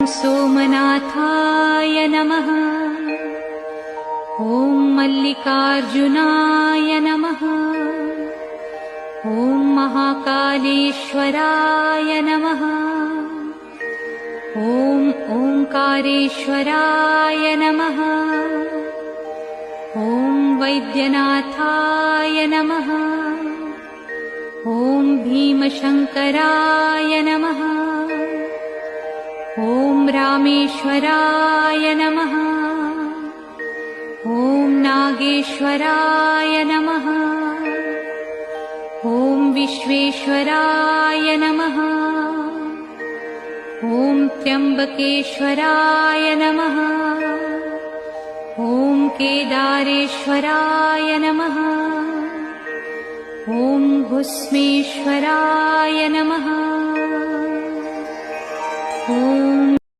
सोमनाथाय नमः। ॐ मल्लिकार्जुनाय नमः। ॐ महाकालेश्वराय नमः। ॐ ओंकारेश्वराय नमः। ॐ वैद्यनाथाय नमः। ॐ भीमशंकराय नमः। ॐ रामेश्वराय नमः। ॐ नागेश्वराय नमः। ॐ विश्वेश्वराय नमः। ॐ त्र्यंबकेश्वराय नमः। ॐ केदारेश्वराय नमः। ॐ भुस्मेश्वराय नमः। ॐ